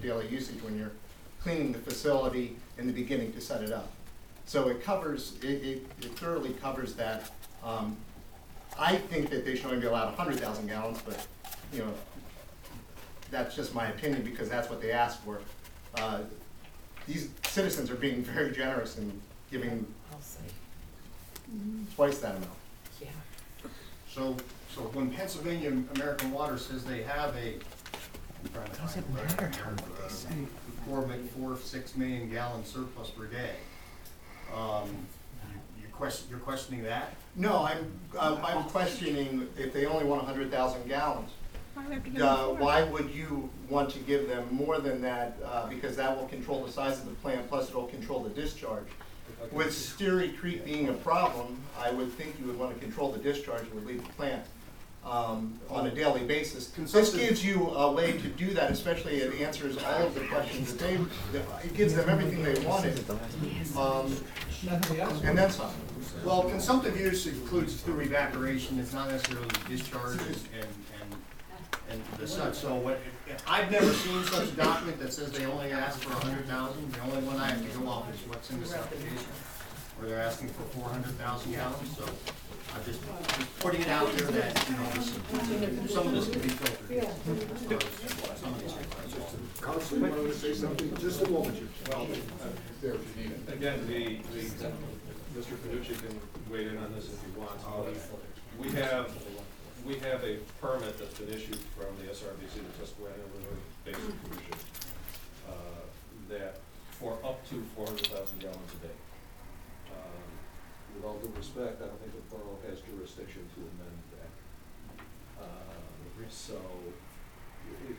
daily usage when you're cleaning the facility in the beginning to set it up. So it covers, it thoroughly covers that. I think that they should only be allowed 100,000 gallons, but, you know, that's just my opinion because that's what they asked for. These citizens are being very generous and giving twice that amount. Yeah. So when Pennsylvania American Water says they have a, Doesn't matter how what they say. 4.46 million gallon surplus per day, you're questioning that? No, I'm questioning if they only want 100,000 gallons. Why would you want to give them more than that? Because that will control the size of the plant, plus it will control the discharge. With Steary Creek being a problem, I would think you would want to control the discharge and would leave the plant on a daily basis. This gives you a way to do that, especially it answers all of the questions that it gives them everything they wanted. And then some. Well, consumptive use includes through evaporation, it's not necessarily discharge and the such. So what, I've never seen such a document that says they only ask for 100,000. The only one I have to go off is what's in this application, where they're asking for 400,000 gallons. So I'm just putting it out there that, you know, some of this can be filtered. Some of these requirements. Council, you wanted to say something? Just a moment. Well, again, Mr. Fiducci can weigh in on this if he wants. We have a permit that's been issued from the SRBC, the Susquehanna River Basin Commission, that for up to 400,000 gallons a day. With all due respect, I don't think the borough has jurisdiction to amend that. So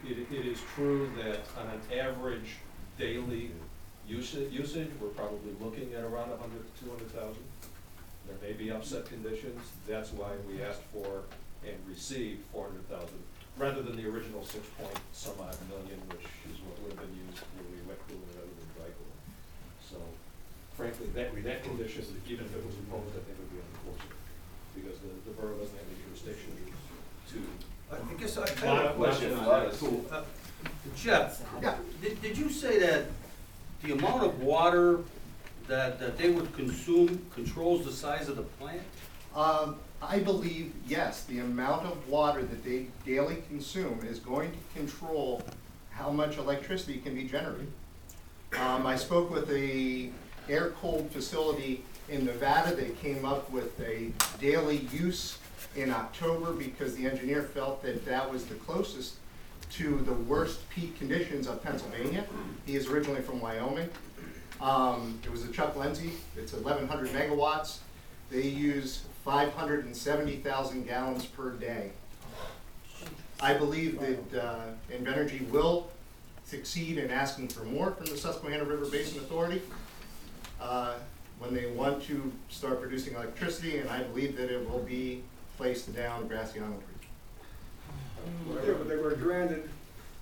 it is true that on an average daily usage, we're probably looking at around 100 to 200,000. There may be upset conditions. That's why we asked for and received 400,000 rather than the original 6-point-some odd million, which is what would have been used for the wet cooling rather than dry cooling. So, frankly, that condition, even if it was imposed, I think would be unenforceable because the borough doesn't have any jurisdiction to. I guess I have a question on that. Cool. Jeff, Yeah. did you say that the amount of water that they would consume controls the size of the plant? I believe, yes, the amount of water that they daily consume is going to control how much electricity can be generated. I spoke with a air-cooled facility in Nevada. They came up with a daily use in October because the engineer felt that that was the closest to the worst peak conditions of Pennsylvania. He is originally from Wyoming. It was a Chuck Lindsay. It's 1,100 megawatts. They use 570,000 gallons per day. I believe that Invenergy will succeed in asking for more from the Susquehanna River Basin Authority when they want to start producing electricity, and I believe that it will be placed down Grassy Island Creek. Yeah, but they were granted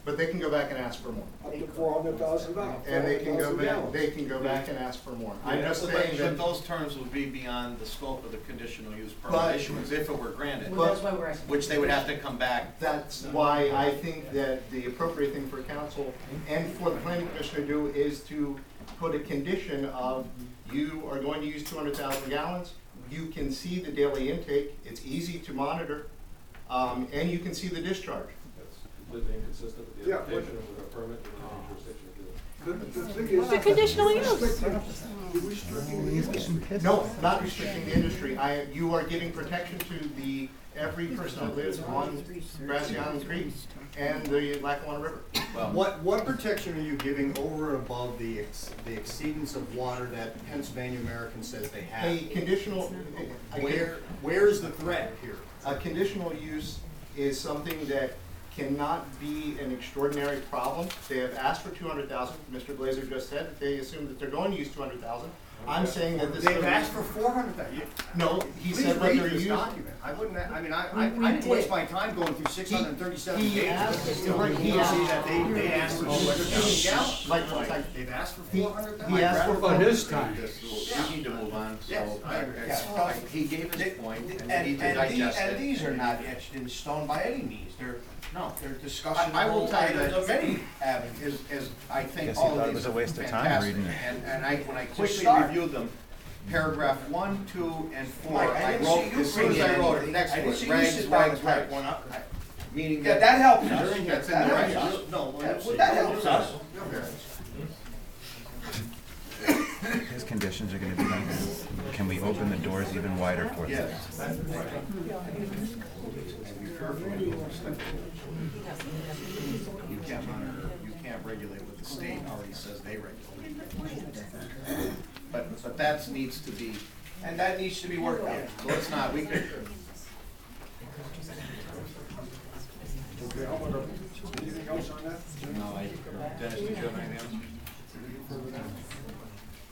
But they can go back and ask for more. up to $400,000. And they can go back and ask for more. I'm just saying But that, those terms would be beyond the scope of the conditional use But- permit issuance if it were granted, Well, that's why we're asking. which they would have to come back. that's why I think that the appropriate thing for council and for the planning commission to do is to put a condition of you are going to use 200,000 gallons. You can see the daily intake. It's easy to monitor. And you can see the discharge. That's completely inconsistent with the Yeah, application and with our permit and the jurisdiction to do it. The thing is. The conditional use. Restricting the industry. No, not restricting the industry. You are giving protection to every person that lives on Grassy Island Creek and the Lackawanna River. What protection are you giving over and above the exceedance of water that Pennsylvania American says they have? A conditional, Where is the threat here? a conditional use is something that cannot be an extraordinary problem. They have asked for 200,000. Mr. Glazer just said that they assume that they're going to use 200,000. I'm saying that this. They've asked for 400,000. No, he Please said what read they're this using. document. I wouldn't, I'd waste my time going through 637 He pages. asked- to right, he see asked- that they asked for 200,000 gallons. Like, They've asked for he 400,000. asked for. About his time. We need to move on, Yes, so I agree. he gave his point and we And, need to and, digest and it. these are not etched in stone by any means. They're discussion. I will tell you that- items of many avenues. is, I think Guess he all thought of it these was a are waste of time fantastic. reading it. And when I quickly start. reviewed them, paragraph 1, 2, and 4, Mike, I I didn't wrote, see you as soon as I bring wrote it, anything. next I to didn't it, see you regs, sit down and regs, type regs. one up. Meaning Yeah, that. that helps us. They're in here. That's in That the helps regs. us. No, well, Yeah, let's well, see. that helps us. His conditions are gonna be like, can we open the doors even wider for them? Yes. And be careful when you overstep the rules. You can't monitor, you can't regulate what the state already says they regulate. But that needs to be, And that needs to be worked out. so let's not, we could, Okay, I'm gonna, anything else on that? no, Dennis, did you have anything else?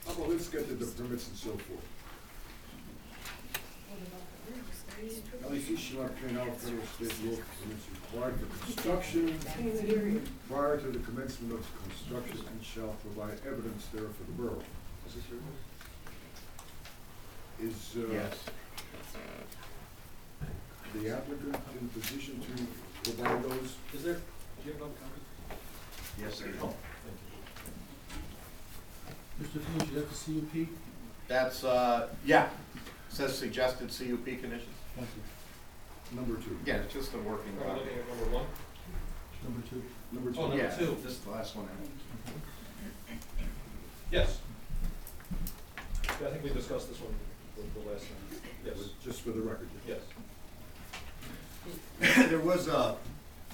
How about let's get to the permits and so forth. LEC shall obtain all federal, state, local permits required for construction prior to the commencement of construction and shall provide evidence thereof for the borough. Is, Yes. the applicant in position to provide those? Is there, do you have another copy? Yes, I know. Mr. Fields, you have the CUP? That's, yeah, says suggested CUP conditions. Thank you. Number two. Yeah, it's just a working Are we copy. looking at number 1? Number two. Number two. Oh, number Yeah, 2. this is the last one. Yes. Yeah, I think we discussed this one the last time. Yes, Just for the record. yes. There was a,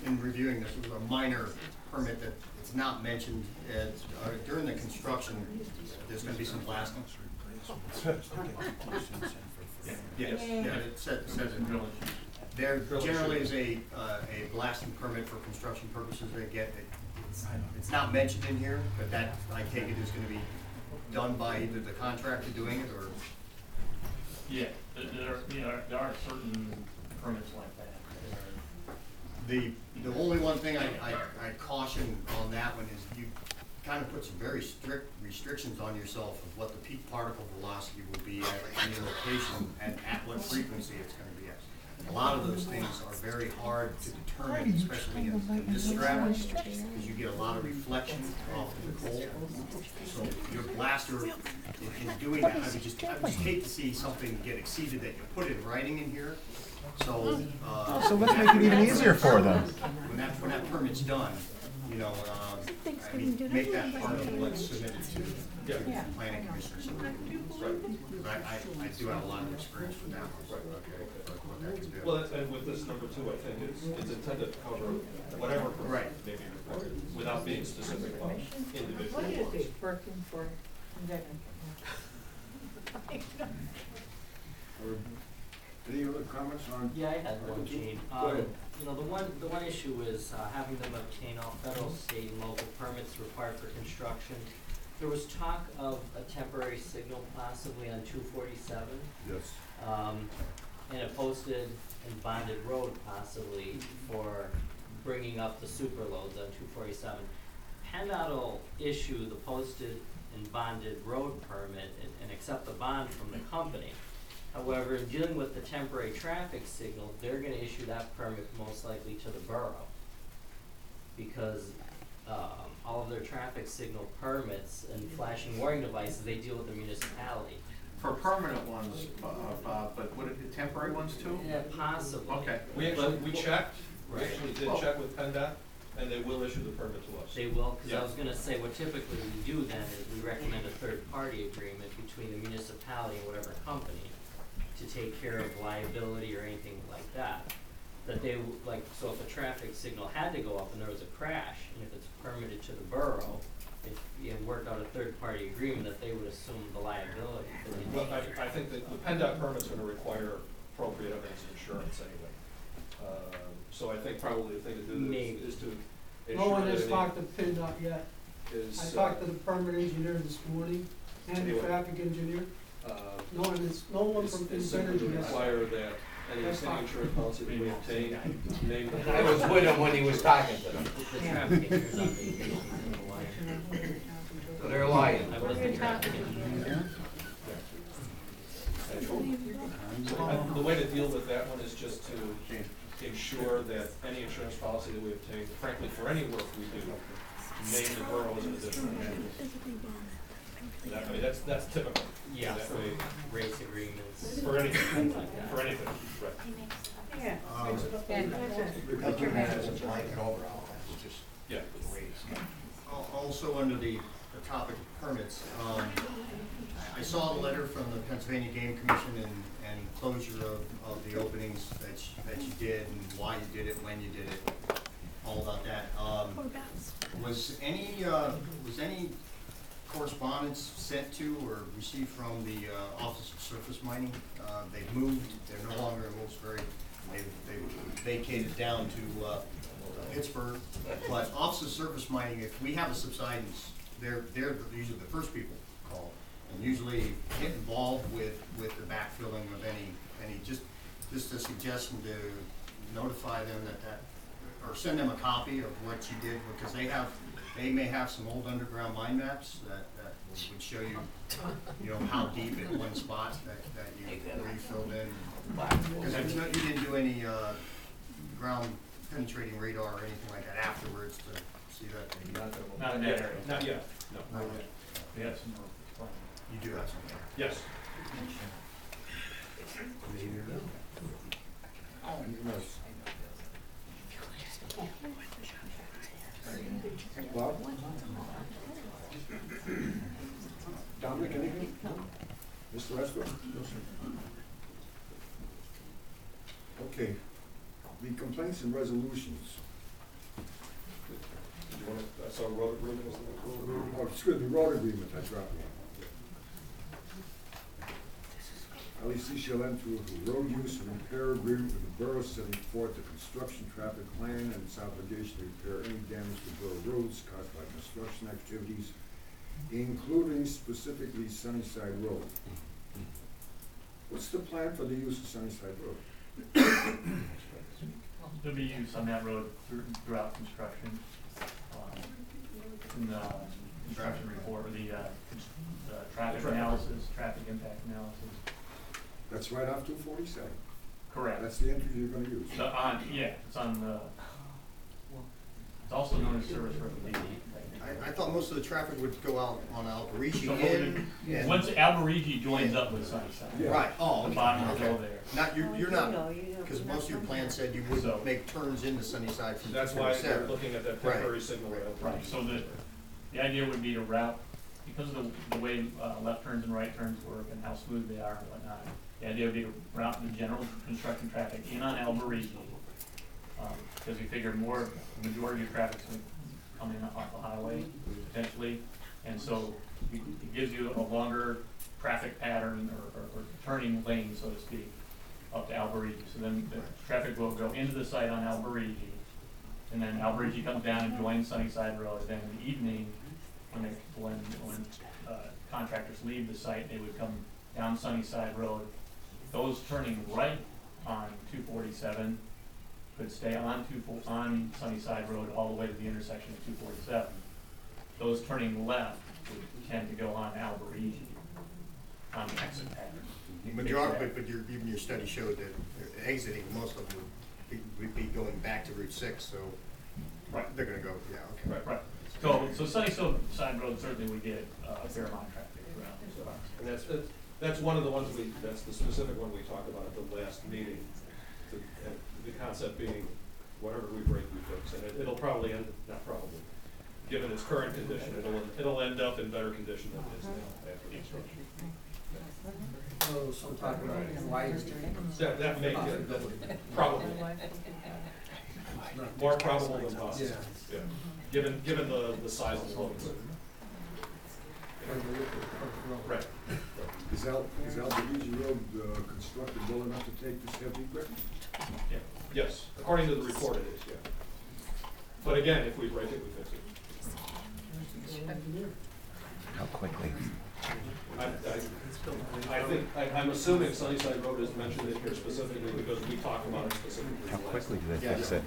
in reviewing this, was a minor permit that it's not mentioned, during the construction, there's gonna be some blasting. Yes, yeah, it says it. There generally is a blasting permit for construction purposes they get. It's not mentioned in here, but that, I take it, is gonna be done by either the contractor doing it or. Yeah, there are certain permits like that. The only one thing I caution on that one is you kind of put some very strict restrictions on yourself of what the peak particle velocity will be at any location and at what frequency it's gonna be at. A lot of those things are very hard to determine, especially in this strata, because you get a lot of reflection off of the coal. So your blaster, in doing that, I would just hate to see something get exceeded that you put in writing in here. So, So let's make it even easier for them. when that permit's done, you know, I mean, make that part of what's submitted to the planning commission. So but I do have a lot of experience with that one. What that can do. Well, and with this number 2, I think it's intended to cover whatever Right. may be required, without being specific about individual ones. Working for Any other comments on? Yeah, I had one, Gene. Go ahead. You know, the one issue is having them obtain all federal, state, and local permits required for construction. There was talk of a temporary signal possibly on 247, Yes. and a posted and bonded road possibly for bringing up the super loads on 247. PennDOT will issue the posted and bonded road permit and accept the bond from the company. However, in dealing with the temporary traffic signal, they're gonna issue that permit most likely to the borough. Because, all of their traffic signal permits and flashing warning devices, they deal with the municipality. For permanent ones, but would it be temporary ones too? Yeah, possibly. Okay. We actually, we checked, we Right. actually did check with PennDOT, and they will issue the permit to us. They will, cause Yeah. I was gonna say, what typically we do then is we recommend a third-party agreement between the municipality and whatever company to take care of liability or anything like that. That they, so if a traffic signal had to go up and there was a crash, and if it's permitted to the borough, if you had worked out a third-party agreement, that they would assume the liability for the Well, industry. I think that the PennDOT permit's gonna require appropriate evidence of insurance anyway. So I think probably the thing to do Maybe. is to No one ensure has that talked to PennDOT yet. is. I talked to the permit engineer this morning and the Anyway. traffic engineer. No one from Is simply to Incentive has. require that any That's fine. insurance policy that we obtain, name. I was with him when he was talking to them. The traffic engineer's on vacation, he's a liar. So they're lying. I was the traffic engineer. The way to deal with that one is just to ensure that any insurance policy that we obtain, frankly, for any work we do, name the borough as an additional use. That way, that's typical. Yeah, That way, race agreements. for anything, Things like that. for anything, right. Because you're gonna have a blanket overall, that's just Yeah. the way it's. Also, under the topic of permits, I saw the letter from the Pennsylvania Game Commission and closure of the openings that you did and why you did it, when you did it, all about that. Was any correspondence sent to or received from the Office of Surface Mining? They've moved, they're no longer in Wilkes-Barre, they've vacated down to Pittsburgh, but Office of Surface Mining, if we have a subsidence, they're usually the first people called, and usually get involved with the backfilling of any, just a suggestion to notify them that, or send them a copy of what you did, because they may have some old underground mine maps that would show you, how deep in one spot that you filled in. Because you didn't do any ground penetrating radar or anything like that afterwards to see that. Not in that area. Not yet, no. Not yet. We have some more plans. You do have something. Yes. Bob? Dominic, anything? No? Mr. Esper? No, sir. Okay, the complaints and resolutions. Did you want to, I saw road agreement, was the Oh, excuse me, road agreement, I dropped one. LEC shall enter into a road use and repair agreement with the borough setting forth the construction traffic plan and its obligation to repair any damage to borough roads caused by construction activities, including specifically Sunnyside Road. What's the plan for the use of Sunnyside Road? There'll be use on that road throughout construction. In the construction report, or the traffic analysis, traffic impact analysis. That's right off 247. Correct. That's the entry you're gonna use. It's on the, it's also known as service road D. I thought most of the traffic would go out on Alberici So in. once Alberici joins up with Sunnyside. Yeah. Right, oh, The okay, bottom will okay. go there. Not, you're not, because most of your plan said you So- wouldn't make turns into Sunnyside from That's why they're 247. looking at that Right. temporary signal. Right, so the idea would be to route, because of the way left turns and right turns work and how smooth they are and whatnot, the idea would be to route the general construction traffic in on Alberici, because we figured the majority of traffic's coming off the highway, potentially, and so it gives you a longer traffic pattern or turning lane, so to speak, up to Alberici. So then the traffic will go into the site on Alberici, and then Alberici comes down and joins Sunnyside Road. Then in the evening, when contractors leave the site, they would come down Sunnyside Road. Those turning right on 247 could stay on Sunnyside Road all the way to the intersection of 247. Those turning left would tend to go on Alberici on the exit pattern. Majority, but even your study showed that exiting, most of them would be going back to Route 6, so Right. they're gonna go, yeah, okay. Right. So Sunnyside Road certainly would get a fair amount of traffic around. And that's one of the ones that's the specific one we talked about at the last meeting. The concept being, whatever we break, we fix, and it'll probably end, not probably, given its current condition, it'll end up in better condition than it is now after construction. So sometime why is That may get, probably, more probable than possible, yeah, given the size of the loads. Right. Is Alberici Road constructed well enough to take this heavy equipment? Yeah. Yes, according to the report it is, yeah. But again, if we break it, we fix it. How quickly? I think, I'm assuming Sunnyside Road is mentioned in here specifically because we talk about it specifically. How quickly do they fix it?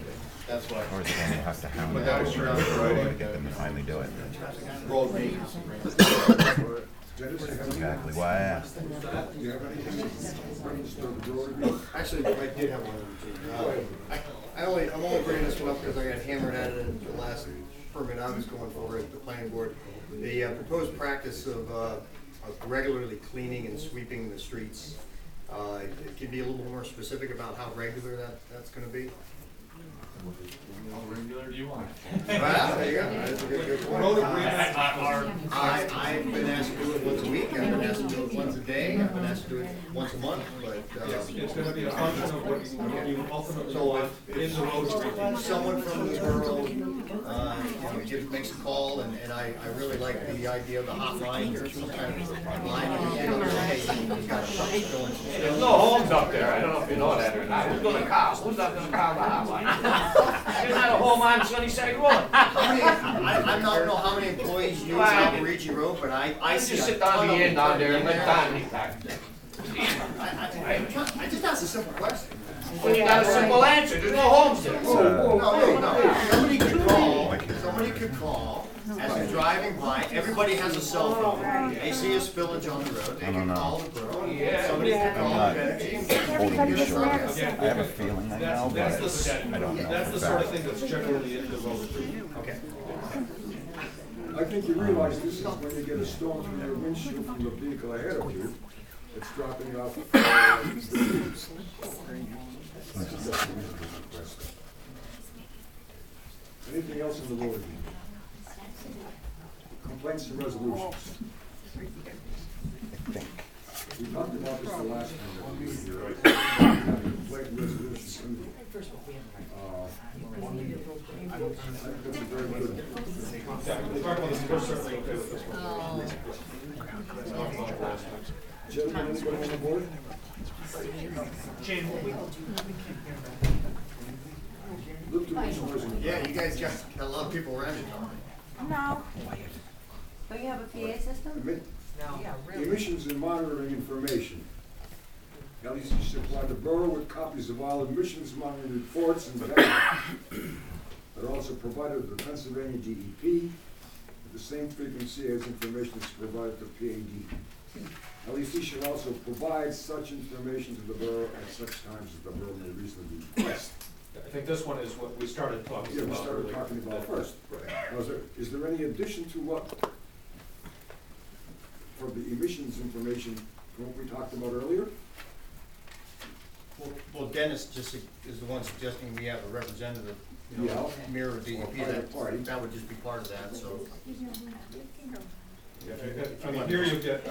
That's why. Or is it gonna have to hound But that was out true. to get them to finally do it? Road meetings. Dennis, you have any- Exactly why I asked. Do you have anything on the road agreement? Actually, I did have one. I'm only bringing this one up because I got hammered at it at the last permit I was going for at the planning board. The proposed practice of regularly cleaning and sweeping the streets. Can you be a little more specific about how regular that's gonna be? How regular do you want? Well, there you go. That's a good point. I've been asked to do it once a week, I've been asked to do it once a day, I've been asked to do it once a month, but, It's gonna be a function of what you ultimately so want in the road if review. someone from the borough, makes a call, and I really like the idea of the hotline or some kind of line. Hey, you've got a truck spilling some There's stuff. no homes up there, I don't know if you know that or not. Who's gonna call? Who's not gonna call the hotline? There's not a home on Sunnyside Road. I don't know how many employees use Alberici Road, but I see Just a sit ton down of the them end down there and working let Don talk. I just asked a simple question. Well, you got a simple answer, there's no homes there. No, somebody could call as they're driving by, everybody has a cell phone, they see a spillage on the road, they can call the borough, somebody can call not Energy. totally sure. I Again, have a feeling I know, That's but the, I don't know that's for the a sort of fact. thing that's generally in the road review. Okay. I think you realize this is when you get a stone through your windshield from the vehicle ahead of you, it's dropping off. Anything else in the road review? Complaints and resolutions. I think. We talked about this the last time that we were here. Complaint and resolutions. I think that's a very good. Yeah, we talked about this, we're certainly okay with this one. Gentlemen, anybody on the board? Look to each person. Yeah, you guys got a lot of people around you. No. Don't you have a PA system? Emissions and monitoring information. LEC supplied the borough with copies of all emissions monitoring reports and data. They're also provided to the Pennsylvania DEP at the same frequency as information is provided to PAD. LEC should also provide such information to the borough at such times as the borough may reasonably request. I think this one is what we started talking Yeah, we about started earlier. talking about first. Now, is there any addition to what, for the emissions information, from what we talked about earlier? Well, Dennis just is the one suggesting we have a representative, mirror DEP, that would just be part of that, so. Yeah, I mean, here you get,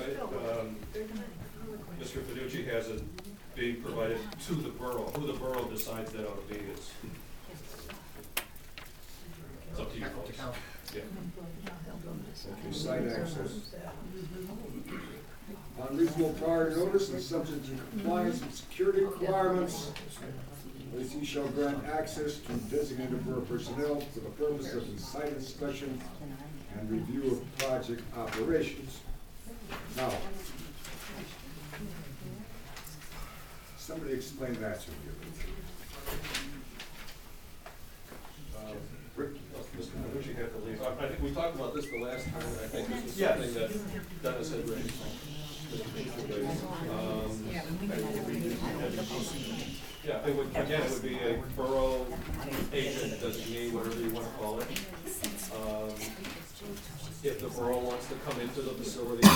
Mr. Fiducci has it being provided to the borough. Who the borough decides that ought to be is, it's up to you folks. Yeah. Okay, site access. On reasonable prior notice and subject to compliance with security requirements, LEC shall grant access to designated borough personnel for the purpose of the site inspection and review of project operations. Now, somebody explain that to me. Mr. Fiducci had to leave. I think we talked about this the last time, and I think this was something that Dennis had raised. Yeah, it would, again, it would be a borough agent, designee, whatever you wanna call it. If the borough wants to come into the facility,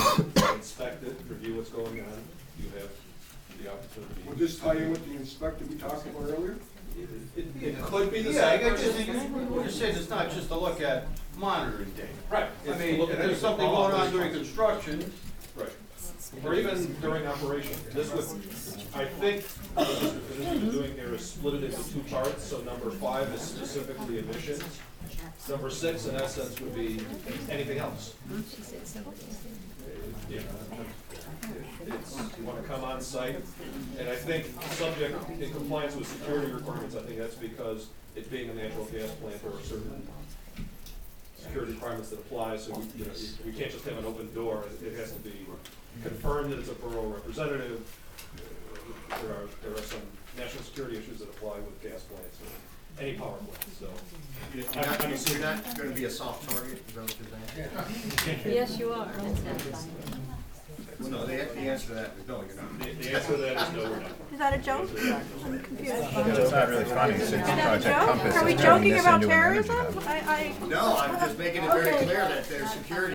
inspect it, review what's going on, you have the opportunity. Will this tie in with the inspector we talked about earlier? It could be the Yeah, I same just person. think, what you're saying, it's not just to look at monitoring data. Right. I It's to mean, look if at there's things something all going on those during things. construction, Right. Or even during operation. This would, I think, what Mr. Fiducci is doing here is split it into two parts, so number 5 is specifically emissions. Number 6, in essence, would be anything else. Yeah. It's, you wanna come on site, and I think subject in compliance with security requirements, I think that's because it being a natural gas plant, there are certain security requirements that apply, so we can't just have an open door, it has to be confirmed that it's a borough representative. There are some national security issues that apply with gas plants or any power plant, so. You're not gonna be a soft target, is that what you're saying? Yes, you are. Well, no, the answer to that is no, you're not. The answer to that is no, we're not. Is that a joke? I'm confused. It's not really funny since Is that a Project joke? Compass Are we is turning joking this about into an energy terrorism? hub. I No, I'm just making it very Okay. clear that there's security